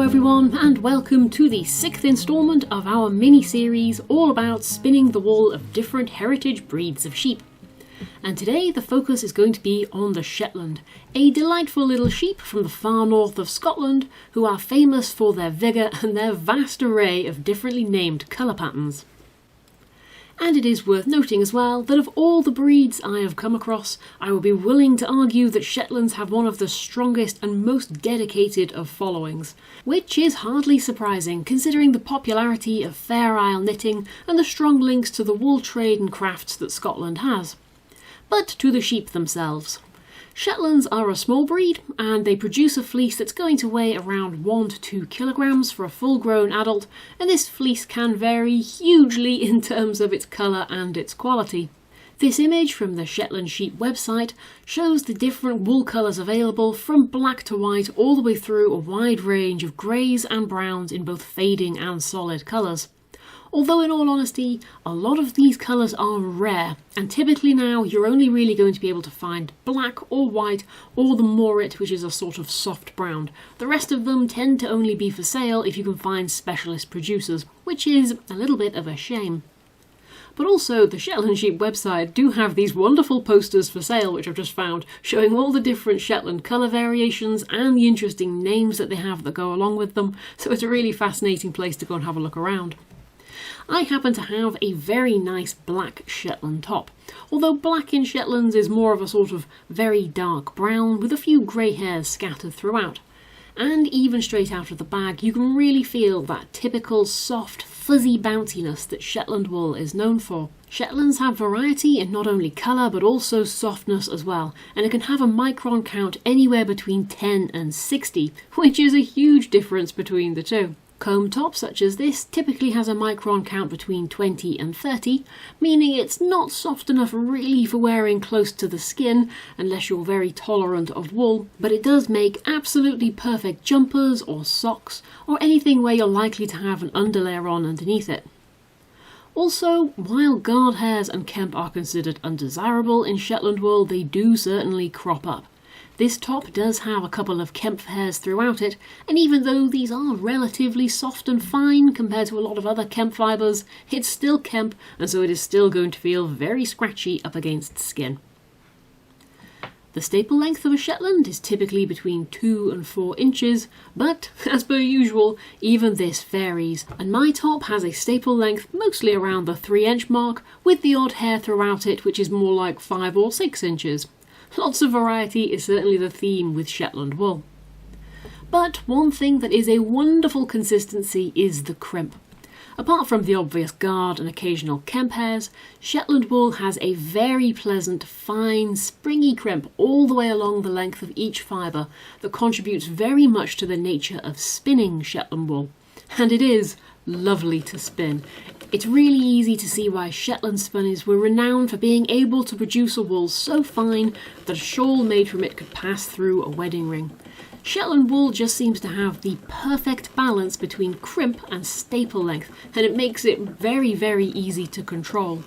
everyone, and welcome to the 6th instalment of our mini-series all about spinning the wool of different heritage breeds of sheep. And today the focus is going to be on the Shetland, a delightful little sheep from the far north of Scotland who are famous for their vigour and their vast array of differently named colour patterns. And it is worth noting as well that of all the breeds I have come across, I would be willing to argue that Shetlands have one of the strongest and most dedicated of followings, which is hardly surprising considering the popularity of Fair Isle knitting and the strong links to the wool trade and crafts that Scotland has. But to the sheep themselves. Shetlands are a small breed and they produce a fleece that's going to weigh around 1 to 2 kilograms for a full-grown adult, and this fleece can vary hugely in terms of its colour and its quality. This image from the Shetland Sheep website shows the different wool colours available from black to white all the way through a wide range of greys and browns in both fading and solid colours. Although in all honesty, a lot of these colours are rare, and typically now you're only really going to be able to find black or white or the moorit, which is a sort of soft brown. The rest of them tend to only be for sale if you can find specialist producers, which is a little bit of a shame. But also, the Shetland Sheep website do have these wonderful posters for sale, which I've just found, showing all the different Shetland colour variations and the interesting names that they have that go along with them, so it's a really fascinating place to go and have a look around. I happen to have a very nice black Shetland top, although black in Shetlands is more of a sort of very dark brown with a few grey hairs scattered throughout. And even straight out of the bag you can really feel that typical soft, fuzzy bounciness that Shetland wool is known for. Shetlands have variety in not only colour but also softness as well, and it can have a micron count anywhere between 10 and 60, which is a huge difference between the two. Comb top such as this typically has a micron count between 20 and 30, meaning it's not soft enough really for wearing close to the skin unless you're very tolerant of wool, but it does make absolutely perfect jumpers or socks or anything where you're likely to have an underlayer on underneath it. Also, while guard hairs and kemp are considered undesirable in Shetland wool, they do certainly crop up. This top does have a couple of kemp hairs throughout it, and even though these are relatively soft and fine compared to a lot of other kemp fibres, it's still kemp, and so it is still going to feel very scratchy up against skin. The staple length of a Shetland is typically between 2 and 4 inches, but as per usual, even this varies, and my top has a staple length mostly around the 3-inch mark, with the odd hair throughout it which is more like 5 or 6 inches. Lots of variety is certainly the theme with Shetland wool. But one thing that is a wonderful consistency is the crimp. Apart from the obvious guard and occasional kemp hairs, Shetland wool has a very pleasant, fine, springy crimp all the way along the length of each fibre that contributes very much to the nature of spinning Shetland wool. And it is lovely to spin. It's really easy to see why Shetland spunnies were renowned for being able to produce a wool so fine that a shawl made from it could pass through a wedding ring. Shetland wool just seems to have the perfect balance between crimp and staple length, and it makes it very, very easy to control.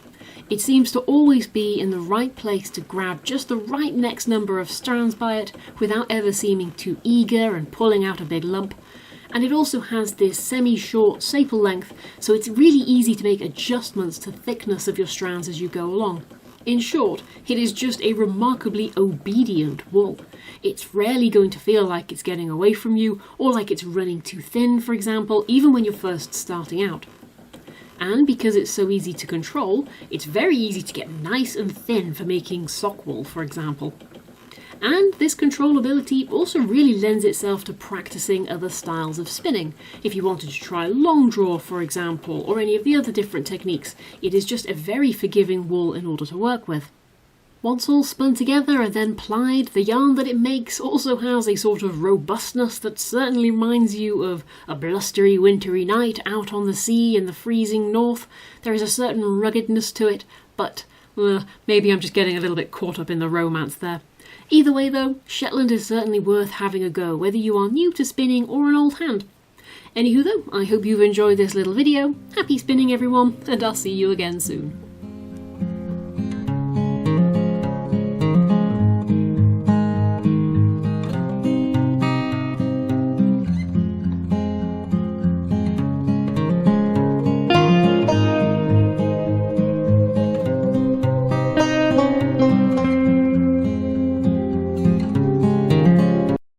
It seems to always be in the right place to grab just the right next number of strands by it without ever seeming too eager and pulling out a big lump. And it also has this semi-short staple length, so it's really easy to make adjustments to thickness of your strands as you go along. In short, it is just a remarkably obedient wool. It's rarely going to feel like it's getting away from you, or like it's running too thin, for example, even when you're first starting out. And because it's so easy to control, it's very easy to get nice and thin for making sock wool, for example. And this controllability also really lends itself to practicing other styles of spinning. If you wanted to try long draw, for example, or any of the other different techniques, it is just a very forgiving wool in order to work with. Once all spun together and then plied, the yarn that it makes also has a sort of robustness that certainly reminds you of a blustery wintry night out on the sea in the freezing north. There is a certain ruggedness to it, but maybe I'm just getting a little bit caught up in the romance there. Either way though, Shetland is certainly worth having a go, whether you are new to spinning or an old hand. Anywho though, I hope you've enjoyed this little video. Happy spinning everyone, and I'll see you again soon.